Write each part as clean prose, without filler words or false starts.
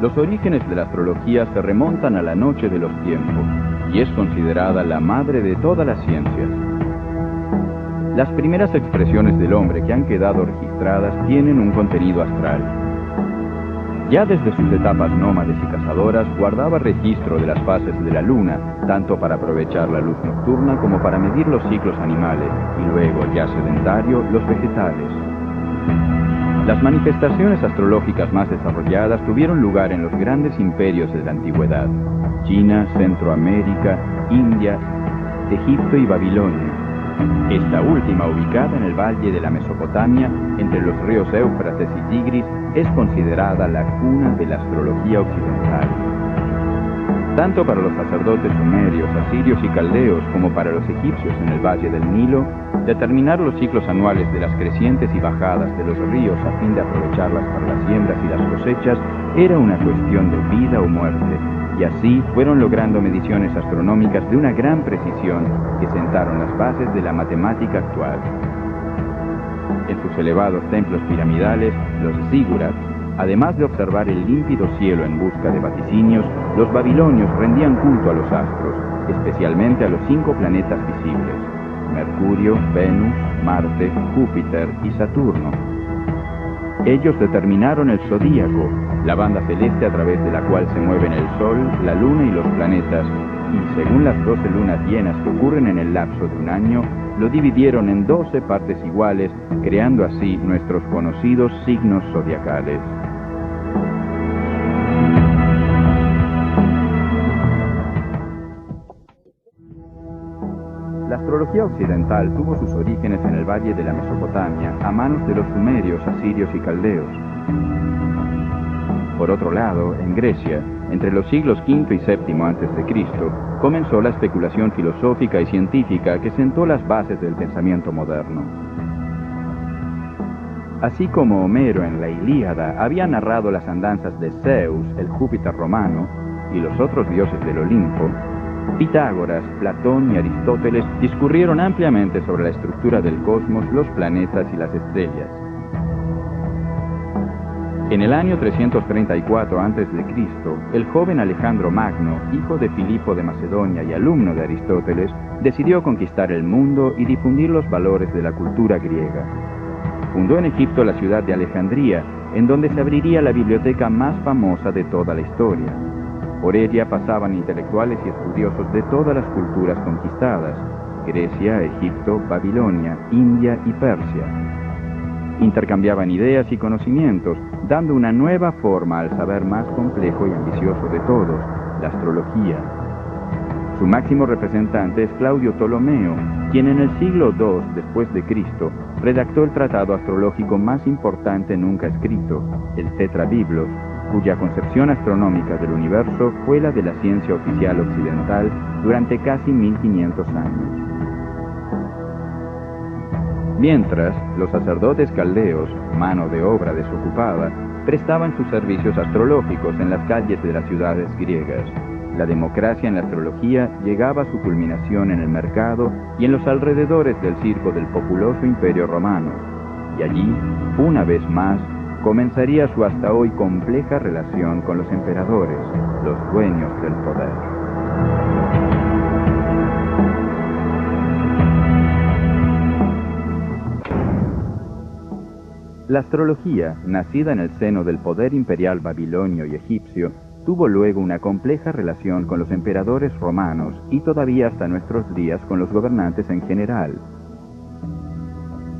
Los orígenes de la astrología se remontan a la noche de los tiempos y es considerada la madre de todas las ciencias. Las primeras expresiones del hombre que han quedado registradas tienen un contenido astral. Ya desde sus etapas nómades y cazadoras guardaba registro de las fases de la luna, tanto para aprovechar la luz nocturna como para medir los ciclos animales y luego, ya sedentario, los vegetales. Las manifestaciones astrológicas más desarrolladas tuvieron lugar en los grandes imperios de la antigüedad: China, Centroamérica, India, Egipto y Babilonia. Esta última, ubicada en el valle de la Mesopotamia, entre los ríos Éufrates y Tigris, es considerada la cuna de la astrología occidental. Tanto para los sacerdotes sumerios, asirios y caldeos como para los egipcios en el valle del Nilo, determinar los ciclos anuales de las crecientes y bajadas de los ríos a fin de aprovecharlas para las siembras y las cosechas era una cuestión de vida o muerte, y así fueron logrando mediciones astronómicas de una gran precisión que sentaron las bases de la matemática actual. En sus elevados templos piramidales, los zigurats, además de observar el límpido cielo en busca de vaticinios, los babilonios rendían culto a los astros, especialmente a los 5 planetas visibles: Mercurio, Venus, Marte, Júpiter y Saturno. Ellos determinaron el zodíaco, la banda celeste a través de la cual se mueven el Sol, la Luna y los planetas, y según las 12 lunas llenas que ocurren en el lapso de un año, lo dividieron en 12 partes iguales, creando así nuestros conocidos signos zodiacales. La astrología occidental tuvo sus orígenes en el valle de la Mesopotamia, a manos de los sumerios, asirios y caldeos. Por otro lado, en Grecia, entre los siglos V y VII a.C., comenzó la especulación filosófica y científica que sentó las bases del pensamiento moderno. Así como Homero en la Ilíada había narrado las andanzas de Zeus, el Júpiter romano, y los otros dioses del Olimpo, Pitágoras, Platón y Aristóteles discurrieron ampliamente sobre la estructura del cosmos, los planetas y las estrellas. En el año 334 a.C., el joven Alejandro Magno, hijo de Filipo de Macedonia y alumno de Aristóteles, decidió conquistar el mundo y difundir los valores de la cultura griega. Fundó en Egipto la ciudad de Alejandría, en donde se abriría la biblioteca más famosa de toda la historia. Por ella pasaban intelectuales y estudiosos de todas las culturas conquistadas: Grecia, Egipto, Babilonia, India y Persia. Intercambiaban ideas y conocimientos, dando una nueva forma al saber más complejo y ambicioso de todos, la astrología. Su máximo representante es Claudio Ptolomeo, quien en el siglo II después de Cristo redactó el tratado astrológico más importante nunca escrito, el Tetrabiblos, cuya concepción astronómica del universo fue la de la ciencia oficial occidental durante casi 1500 años. Mientras, los sacerdotes caldeos, mano de obra desocupada, prestaban sus servicios astrológicos en las calles de las ciudades griegas. La democracia en la astrología llegaba a su culminación en el mercado y en los alrededores del circo del populoso Imperio Romano. Y allí, una vez más, comenzaría su hasta hoy compleja relación con los emperadores, los dueños del poder. La astrología, nacida en el seno del poder imperial babilonio y egipcio, tuvo luego una compleja relación con los emperadores romanos y todavía hasta nuestros días con los gobernantes en general.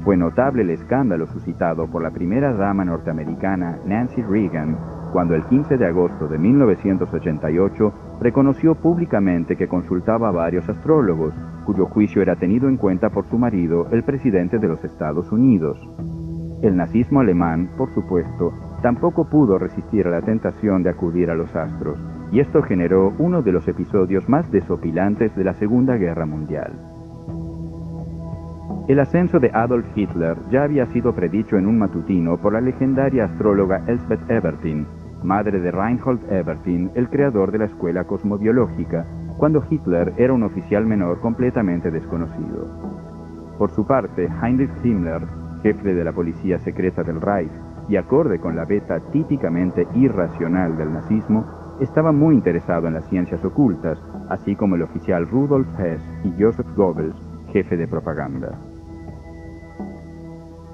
Fue notable el escándalo suscitado por la primera dama norteamericana Nancy Reagan, cuando el 15 de agosto de 1988 reconoció públicamente que consultaba a varios astrólogos, cuyo juicio era tenido en cuenta por su marido, el presidente de los Estados Unidos. El nazismo alemán, por supuesto, tampoco pudo resistir a la tentación de acudir a los astros, y esto generó uno de los episodios más desopilantes de la Segunda Guerra Mundial. El ascenso de Adolf Hitler ya había sido predicho en un matutino por la legendaria astróloga Elsbeth Ebertin, madre de Reinhold Ebertin, el creador de la escuela cosmobiológica, cuando Hitler era un oficial menor completamente desconocido. Por su parte, Heinrich Himmler, jefe de la policía secreta del Reich, y acorde con la beta típicamente irracional del nazismo, estaba muy interesado en las ciencias ocultas, así como el oficial Rudolf Hess y Joseph Goebbels, jefe de propaganda.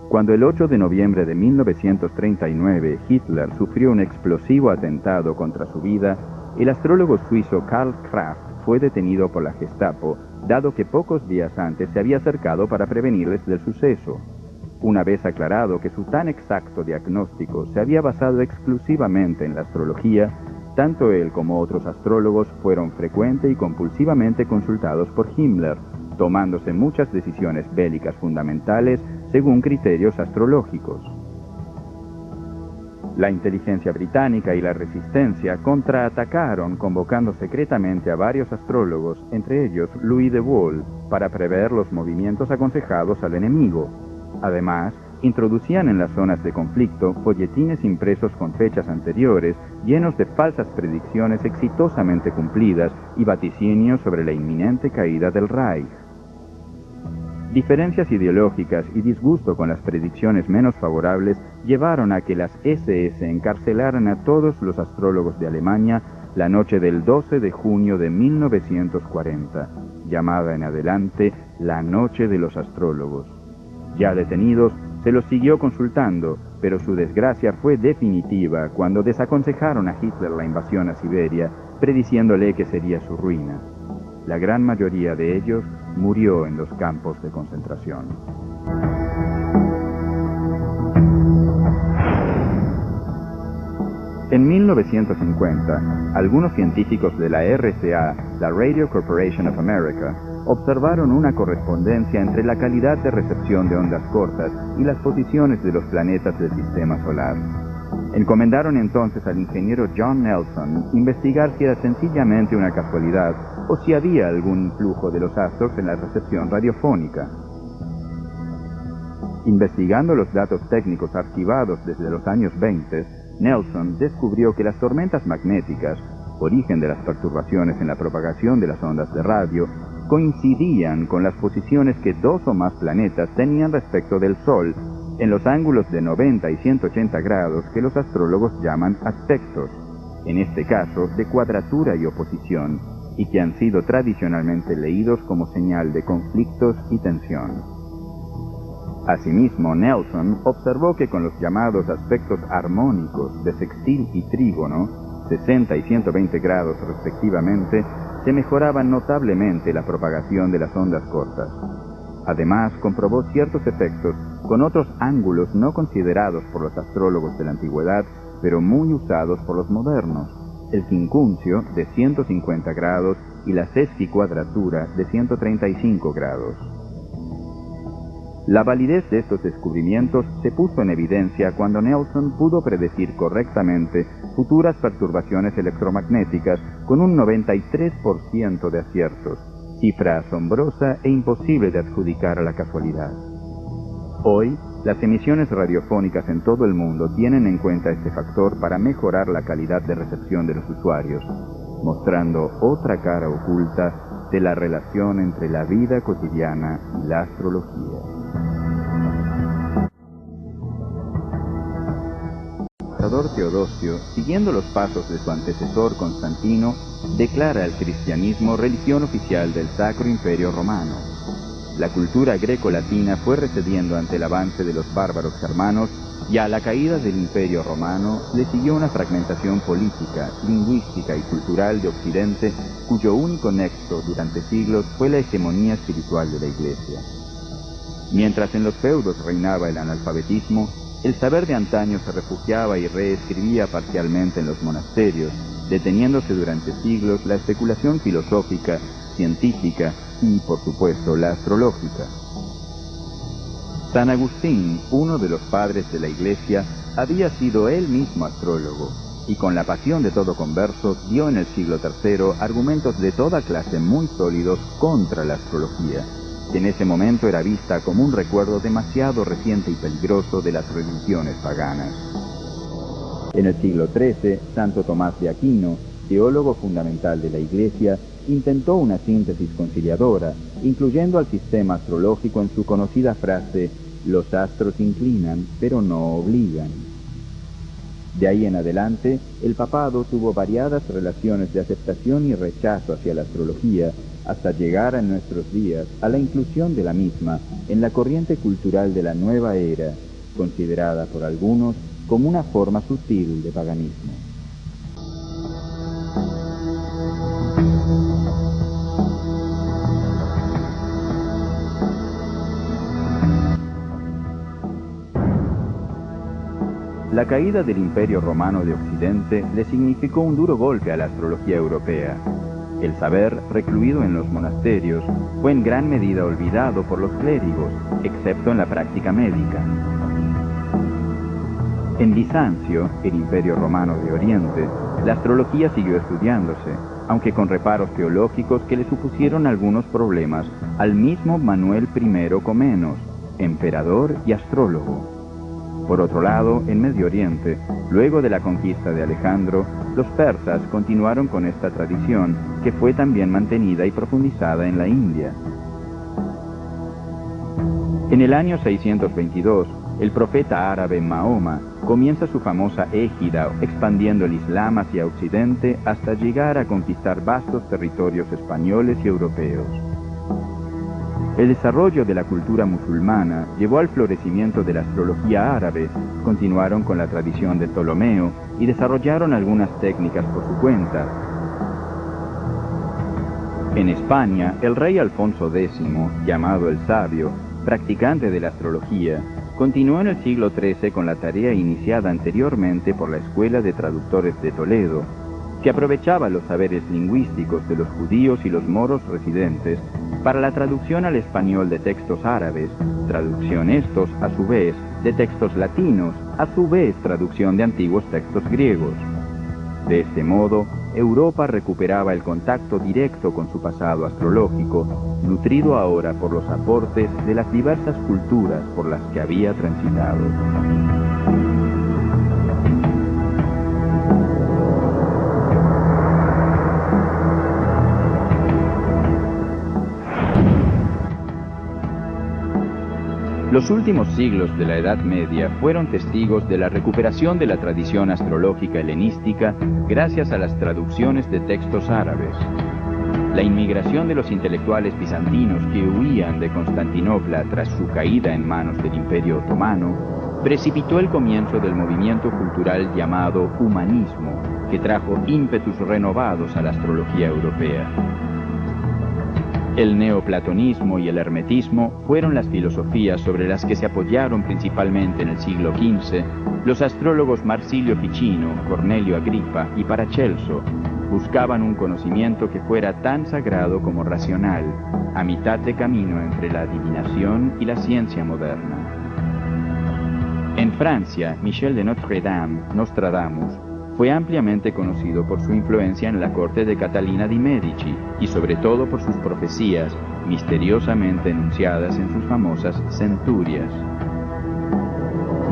Cuando el 8 de noviembre de 1939 Hitler sufrió un explosivo atentado contra su vida, el astrólogo suizo Karl Kraft fue detenido por la Gestapo, dado que pocos días antes se había acercado para prevenirles del suceso. Una vez aclarado que su tan exacto diagnóstico se había basado exclusivamente en la astrología, tanto él como otros astrólogos fueron frecuente y compulsivamente consultados por Himmler, tomándose muchas decisiones bélicas fundamentales según criterios astrológicos. La inteligencia británica y la resistencia contraatacaron convocando secretamente a varios astrólogos, entre ellos Louis de Wohl, para prever los movimientos aconsejados al enemigo. Además, introducían en las zonas de conflicto folletines impresos con fechas anteriores, llenos de falsas predicciones exitosamente cumplidas y vaticinios sobre la inminente caída del Reich. Diferencias ideológicas y disgusto con las predicciones menos favorables llevaron a que las SS encarcelaran a todos los astrólogos de Alemania la noche del 12 de junio de 1940, llamada en adelante la Noche de los Astrólogos. Ya detenidos, se los siguió consultando, pero su desgracia fue definitiva cuando desaconsejaron a Hitler la invasión a Siberia, prediciéndole que sería su ruina. La gran mayoría de ellos murió en los campos de concentración. En 1950, algunos científicos de la RCA, la Radio Corporation of America, observaron una correspondencia entre la calidad de recepción de ondas cortas y las posiciones de los planetas del sistema solar. Encomendaron entonces al ingeniero John Nelson investigar si era sencillamente una casualidad o si había algún influjo de los astros en la recepción radiofónica. Investigando los datos técnicos archivados desde los años 20, Nelson descubrió que las tormentas magnéticas, origen de las perturbaciones en la propagación de las ondas de radio, coincidían con las posiciones que dos o más planetas tenían respecto del Sol, en los ángulos de 90 y 180 grados que los astrólogos llaman aspectos, en este caso de cuadratura y oposición, y que han sido tradicionalmente leídos como señal de conflictos y tensión. Asimismo, Nelson observó que con los llamados aspectos armónicos de sextil y trígono, 60 y 120 grados respectivamente, se mejoraba notablemente la propagación de las ondas cortas. Además, comprobó ciertos efectos con otros ángulos no considerados por los astrólogos de la antigüedad, pero muy usados por los modernos, el quincuncio de 150 grados y la sesquicuadratura de 135 grados. La validez de estos descubrimientos se puso en evidencia cuando Nelson pudo predecir correctamente futuras perturbaciones electromagnéticas con un 93% de aciertos, cifra asombrosa e imposible de adjudicar a la casualidad. Hoy, las emisiones radiofónicas en todo el mundo tienen en cuenta este factor para mejorar la calidad de recepción de los usuarios, mostrando otra cara oculta de la relación entre la vida cotidiana y la astrología. El emperador Teodosio, siguiendo los pasos de su antecesor Constantino, declara el cristianismo religión oficial del Sacro Imperio Romano. La cultura greco-latina fue recediendo ante el avance de los bárbaros germanos y a la caída del Imperio Romano le siguió una fragmentación política, lingüística y cultural de Occidente cuyo único nexo durante siglos fue la hegemonía espiritual de la Iglesia. Mientras en los feudos reinaba el analfabetismo, el saber de antaño se refugiaba y reescribía parcialmente en los monasterios, deteniéndose durante siglos la especulación filosófica, científica y, por supuesto, la astrológica. San Agustín, uno de los padres de la Iglesia, había sido él mismo astrólogo, y con la pasión de todo converso dio en el siglo III argumentos de toda clase muy sólidos contra la astrología, que en ese momento era vista como un recuerdo demasiado reciente y peligroso de las religiones paganas. En el siglo XIII, Santo Tomás de Aquino, teólogo fundamental de la Iglesia, intentó una síntesis conciliadora, incluyendo al sistema astrológico en su conocida frase: «Los astros inclinan, pero no obligan». De ahí en adelante, el papado tuvo variadas relaciones de aceptación y rechazo hacia la astrología, hasta llegar en nuestros días a la inclusión de la misma en la corriente cultural de la nueva era, considerada por algunos como una forma sutil de paganismo. La caída del Imperio Romano de Occidente le significó un duro golpe a la astrología europea. El saber, recluido en los monasterios, fue en gran medida olvidado por los clérigos, excepto en la práctica médica. En Bizancio, el Imperio Romano de Oriente, la astrología siguió estudiándose, aunque con reparos teológicos que le supusieron algunos problemas al mismo Manuel I Comnenos, emperador y astrólogo. Por otro lado, en Medio Oriente, luego de la conquista de Alejandro, los persas continuaron con esta tradición, que fue también mantenida y profundizada en la India. En el año 622, el profeta árabe Mahoma comienza su famosa égida, expandiendo el Islam hacia Occidente hasta llegar a conquistar vastos territorios españoles y europeos. El desarrollo de la cultura musulmana llevó al florecimiento de la astrología árabe, continuaron con la tradición de Ptolomeo y desarrollaron algunas técnicas por su cuenta. En España, el rey Alfonso X, llamado el Sabio, practicante de la astrología, continuó en el siglo XIII con la tarea iniciada anteriormente por la Escuela de Traductores de Toledo, que aprovechaba los saberes lingüísticos de los judíos y los moros residentes para la traducción al español de textos árabes, traducción estos, a su vez, de textos latinos, a su vez traducción de antiguos textos griegos. De este modo, Europa recuperaba el contacto directo con su pasado astrológico, nutrido ahora por los aportes de las diversas culturas por las que había transitado. Los últimos siglos de la Edad Media fueron testigos de la recuperación de la tradición astrológica helenística gracias a las traducciones de textos árabes. La inmigración de los intelectuales bizantinos que huían de Constantinopla tras su caída en manos del Imperio Otomano precipitó el comienzo del movimiento cultural llamado humanismo, que trajo ímpetus renovados a la astrología europea. El neoplatonismo y el hermetismo fueron las filosofías sobre las que se apoyaron principalmente en el siglo XV los astrólogos Marsilio Ficino, Cornelio Agripa y Paracelso. Buscaban un conocimiento que fuera tan sagrado como racional, a mitad de camino entre la adivinación y la ciencia moderna. En Francia, Michel de Notre-Dame, Nostradamus, fue ampliamente conocido por su influencia en la corte de Catalina di Medici y sobre todo por sus profecías, misteriosamente enunciadas en sus famosas centurias.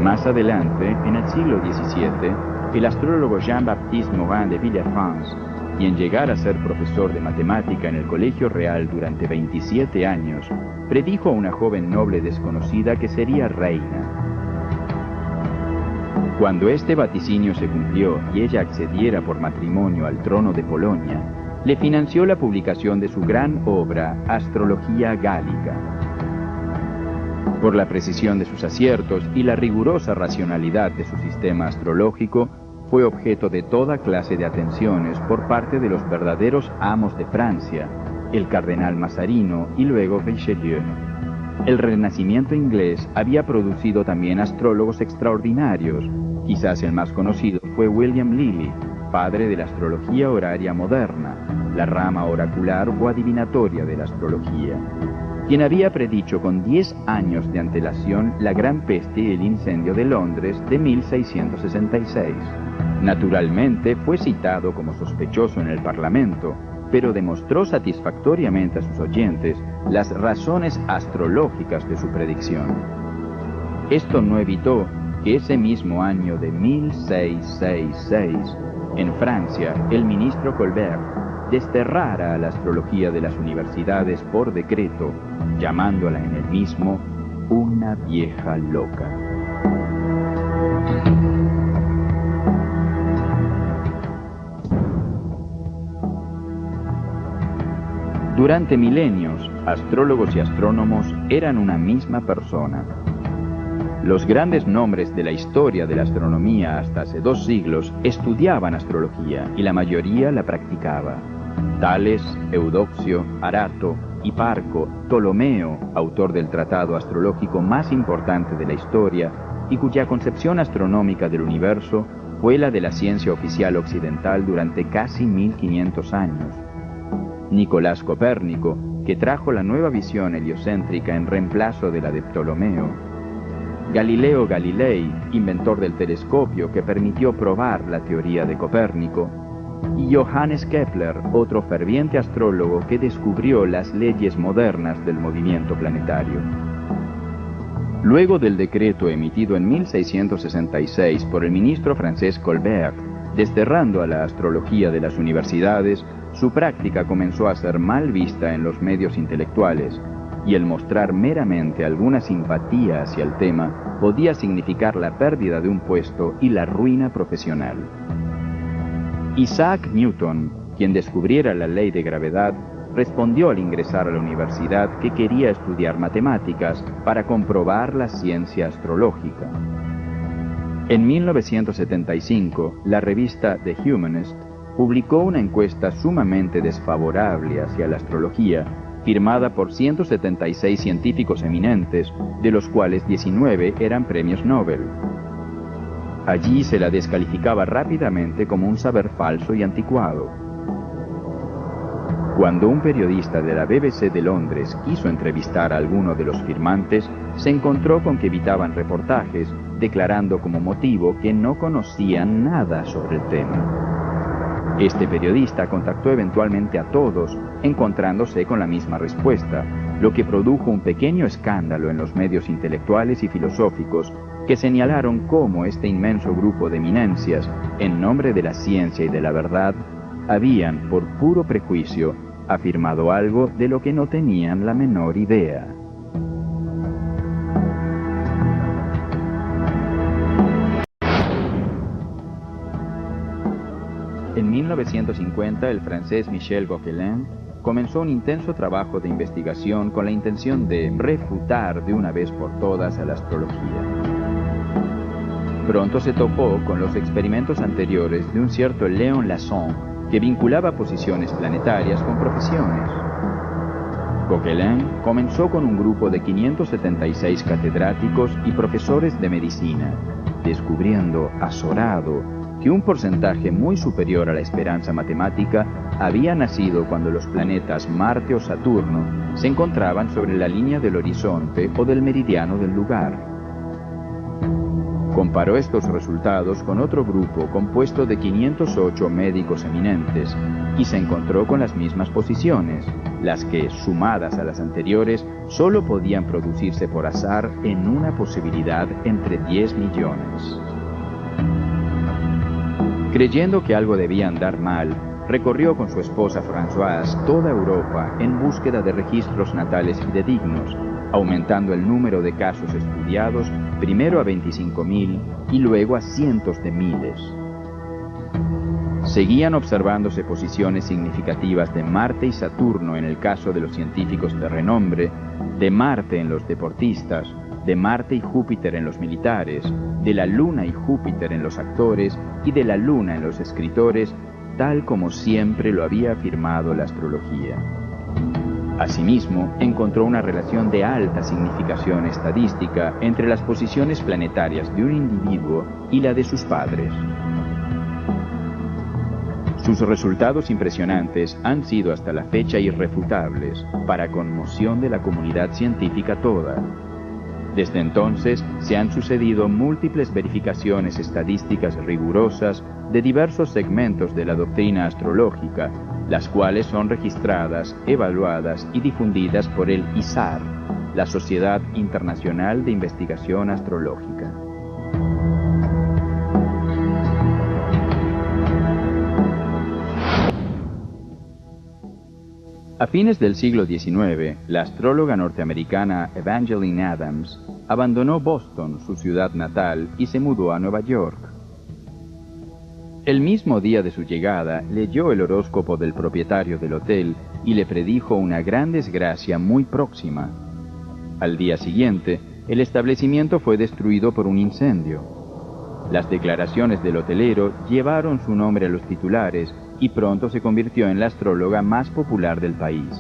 Más adelante, en el siglo XVII, el astrólogo Jean-Baptiste Morin de Villafranche, quien llegara a ser profesor de matemática en el Colegio Real durante 27 años, predijo a una joven noble desconocida que sería reina. Cuando este vaticinio se cumplió y ella accediera por matrimonio al trono de Polonia, le financió la publicación de su gran obra Astrología Gálica. Por la precisión de sus aciertos y la rigurosa racionalidad de su sistema astrológico, fue objeto de toda clase de atenciones por parte de los verdaderos amos de Francia, el cardenal Mazarino y luego Richelieu. El Renacimiento inglés había producido también astrólogos extraordinarios. Quizás el más conocido fue William Lilly, padre de la astrología horaria moderna, la rama oracular o adivinatoria de la astrología, quien había predicho con 10 años de antelación la Gran Peste y el incendio de Londres de 1666. Naturalmente fue citado como sospechoso en el Parlamento, pero demostró satisfactoriamente a sus oyentes las razones astrológicas de su predicción. Esto no evitó que ese mismo año de 1666, en Francia, el ministro Colbert desterrara a la astrología de las universidades por decreto, llamándola en el mismo una vieja loca. Durante milenios, astrólogos y astrónomos eran una misma persona. Los grandes nombres de la historia de la astronomía hasta hace 2 siglos estudiaban astrología y la mayoría la practicaba. Tales, Eudoxio, Arato, Hiparco, Ptolomeo, autor del tratado astrológico más importante de la historia y cuya concepción astronómica del universo fue la de la ciencia oficial occidental durante casi 1500 años. Nicolás Copérnico, que trajo la nueva visión heliocéntrica en reemplazo de la de Ptolomeo. Galileo Galilei, inventor del telescopio que permitió probar la teoría de Copérnico. Y Johannes Kepler, otro ferviente astrólogo que descubrió las leyes modernas del movimiento planetario. Luego del decreto emitido en 1666 por el ministro francés Colbert, desterrando a la astrología de las universidades, su práctica comenzó a ser mal vista en los medios intelectuales, y el mostrar meramente alguna simpatía hacia el tema podía significar la pérdida de un puesto y la ruina profesional. Isaac Newton, quien descubriera la ley de gravedad, respondió al ingresar a la universidad que quería estudiar matemáticas para comprobar la ciencia astrológica. En 1975, la revista The Humanist publicó una encuesta sumamente desfavorable hacia la astrología, firmada por 176 científicos eminentes, de los cuales 19 eran premios Nobel. Allí se la descalificaba rápidamente como un saber falso y anticuado. Cuando un periodista de la BBC de Londres quiso entrevistar a alguno de los firmantes, se encontró con que evitaban reportajes, declarando como motivo que no conocían nada sobre el tema. Este periodista contactó eventualmente a todos, encontrándose con la misma respuesta, lo que produjo un pequeño escándalo en los medios intelectuales y filosóficos que señalaron cómo este inmenso grupo de eminencias, en nombre de la ciencia y de la verdad, habían, por puro prejuicio, afirmado algo de lo que no tenían la menor idea. En 1950, el francés Michel Vauquelin comenzó un intenso trabajo de investigación con la intención de refutar de una vez por todas a la astrología. Pronto se topó con los experimentos anteriores de un cierto Léon Lasson, que vinculaba posiciones planetarias con profesiones. Vauquelin comenzó con un grupo de 576 catedráticos y profesores de medicina, descubriendo, azorado, que un porcentaje muy superior a la esperanza matemática había nacido cuando los planetas Marte o Saturno se encontraban sobre la línea del horizonte o del meridiano del lugar. Comparó estos resultados con otro grupo compuesto de 508 médicos eminentes y se encontró con las mismas posiciones, las que, sumadas a las anteriores, solo podían producirse por azar en una posibilidad entre 10 millones. Creyendo que algo debía andar mal, recorrió con su esposa Françoise toda Europa en búsqueda de registros natales fidedignos, aumentando el número de casos estudiados primero a 25.000 y luego a cientos de miles. Seguían observándose posiciones significativas de Marte y Saturno en el caso de los científicos de renombre, de Marte en los deportistas, de Marte y Júpiter en los militares, de la Luna y Júpiter en los actores y de la Luna en los escritores, tal como siempre lo había afirmado la astrología. Asimismo, encontró una relación de alta significación estadística entre las posiciones planetarias de un individuo y la de sus padres. Sus resultados impresionantes han sido hasta la fecha irrefutables, para conmoción de la comunidad científica toda. Desde entonces se han sucedido múltiples verificaciones estadísticas rigurosas de diversos segmentos de la doctrina astrológica, las cuales son registradas, evaluadas y difundidas por el ISAR, la Sociedad Internacional de Investigación Astrológica. A fines del siglo XIX, la astróloga norteamericana Evangeline Adams abandonó Boston, su ciudad natal, y se mudó a Nueva York. El mismo día de su llegada, leyó el horóscopo del propietario del hotel y le predijo una gran desgracia muy próxima. Al día siguiente, el establecimiento fue destruido por un incendio. Las declaraciones del hotelero llevaron su nombre a los titulares y pronto se convirtió en la astróloga más popular del país.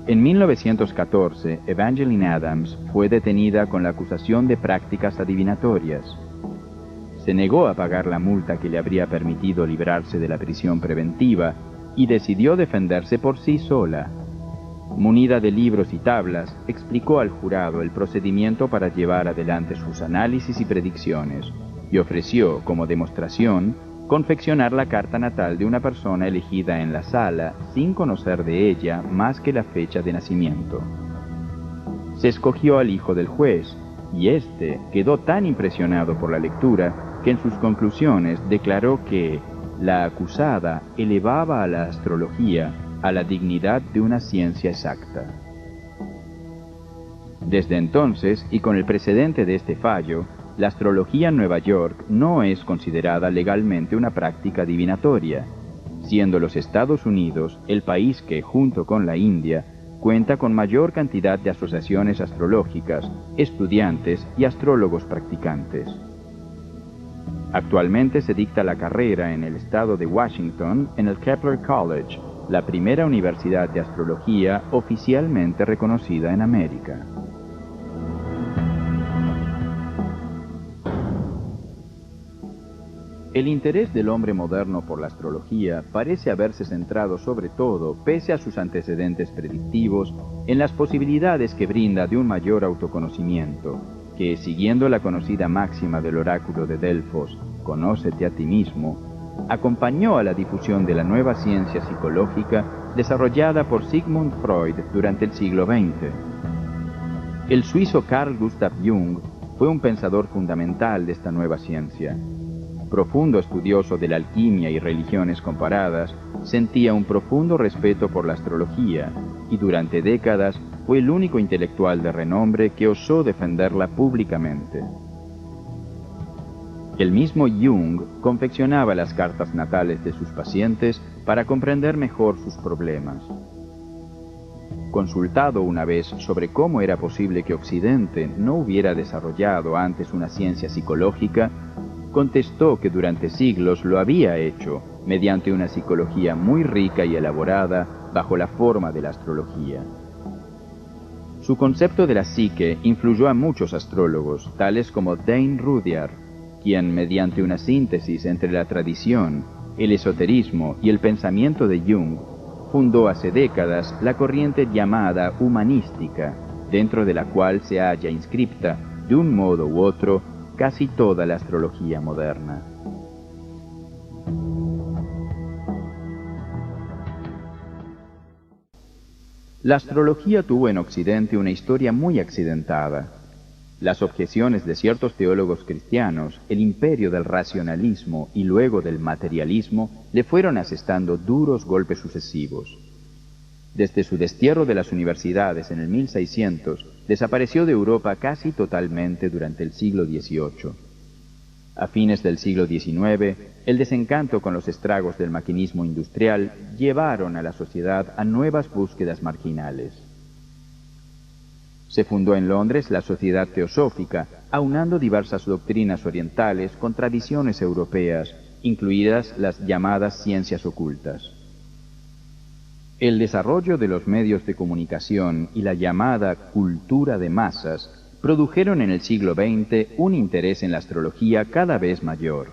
En 1914, Evangeline Adams fue detenida con la acusación de prácticas adivinatorias. Se negó a pagar la multa que le habría permitido librarse de la prisión preventiva y decidió defenderse por sí sola. Munida de libros y tablas, explicó al jurado el procedimiento para llevar adelante sus análisis y predicciones, y ofreció, como demostración, confeccionar la carta natal de una persona elegida en la sala sin conocer de ella más que la fecha de nacimiento. Se escogió al hijo del juez, y éste quedó tan impresionado por la lectura que en sus conclusiones declaró que la acusada elevaba a la astrología a la dignidad de una ciencia exacta. Desde entonces, y con el precedente de este fallo, la astrología en Nueva York no es considerada legalmente una práctica adivinatoria, siendo los Estados Unidos el país que, junto con la India, cuenta con mayor cantidad de asociaciones astrológicas, estudiantes y astrólogos practicantes. Actualmente se dicta la carrera en el estado de Washington en el Kepler College, la primera universidad de astrología oficialmente reconocida en América. El interés del hombre moderno por la astrología parece haberse centrado sobre todo, pese a sus antecedentes predictivos, en las posibilidades que brinda de un mayor autoconocimiento, que, siguiendo la conocida máxima del oráculo de Delfos, «Conócete a ti mismo», acompañó a la difusión de la nueva ciencia psicológica desarrollada por Sigmund Freud durante el siglo XX. El suizo Carl Gustav Jung fue un pensador fundamental de esta nueva ciencia. Profundo estudioso de la alquimia y religiones comparadas, sentía un profundo respeto por la astrología y durante décadas fue el único intelectual de renombre que osó defenderla públicamente. El mismo Jung confeccionaba las cartas natales de sus pacientes para comprender mejor sus problemas. Consultado una vez sobre cómo era posible que Occidente no hubiera desarrollado antes una ciencia psicológica, contestó que durante siglos lo había hecho mediante una psicología muy rica y elaborada bajo la forma de la astrología. Su concepto de la psique influyó a muchos astrólogos, tales como Dane Rudhyar, quien, mediante una síntesis entre la tradición, el esoterismo y el pensamiento de Jung, fundó hace décadas la corriente llamada humanística, dentro de la cual se halla inscripta, de un modo u otro, casi toda la astrología moderna. La astrología tuvo en Occidente una historia muy accidentada. Las objeciones de ciertos teólogos cristianos, el imperio del racionalismo y luego del materialismo le fueron asestando duros golpes sucesivos. Desde su destierro de las universidades en el 1600, desapareció de Europa casi totalmente durante el siglo XVIII. A fines del siglo XIX, el desencanto con los estragos del maquinismo industrial llevaron a la sociedad a nuevas búsquedas marginales. Se fundó en Londres la Sociedad Teosófica, aunando diversas doctrinas orientales con tradiciones europeas, incluidas las llamadas ciencias ocultas. El desarrollo de los medios de comunicación y la llamada cultura de masas produjeron en el siglo XX un interés en la astrología cada vez mayor.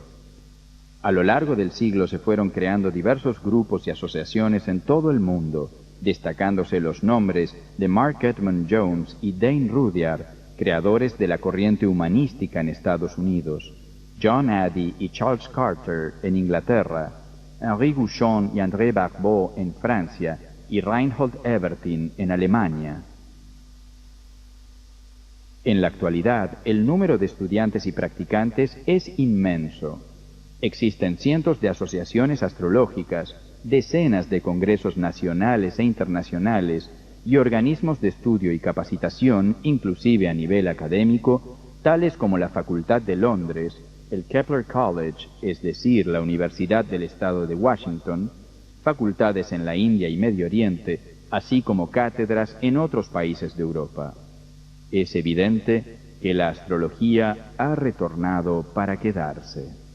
A lo largo del siglo se fueron creando diversos grupos y asociaciones en todo el mundo, destacándose los nombres de Mark Edmund Jones y Dane Rudhyar, creadores de la corriente humanística en Estados Unidos, John Addy y Charles Carter en Inglaterra, Henri Gouchon y André Barbeau en Francia y Reinhold Evertin en Alemania. En la actualidad, el número de estudiantes y practicantes es inmenso. Existen cientos de asociaciones astrológicas, decenas de congresos nacionales e internacionales y organismos de estudio y capacitación, inclusive a nivel académico, tales como la Facultad de Londres, el Kepler College, es decir, la Universidad del Estado de Washington, facultades en la India y Medio Oriente, así como cátedras en otros países de Europa. Es evidente que la astrología ha retornado para quedarse.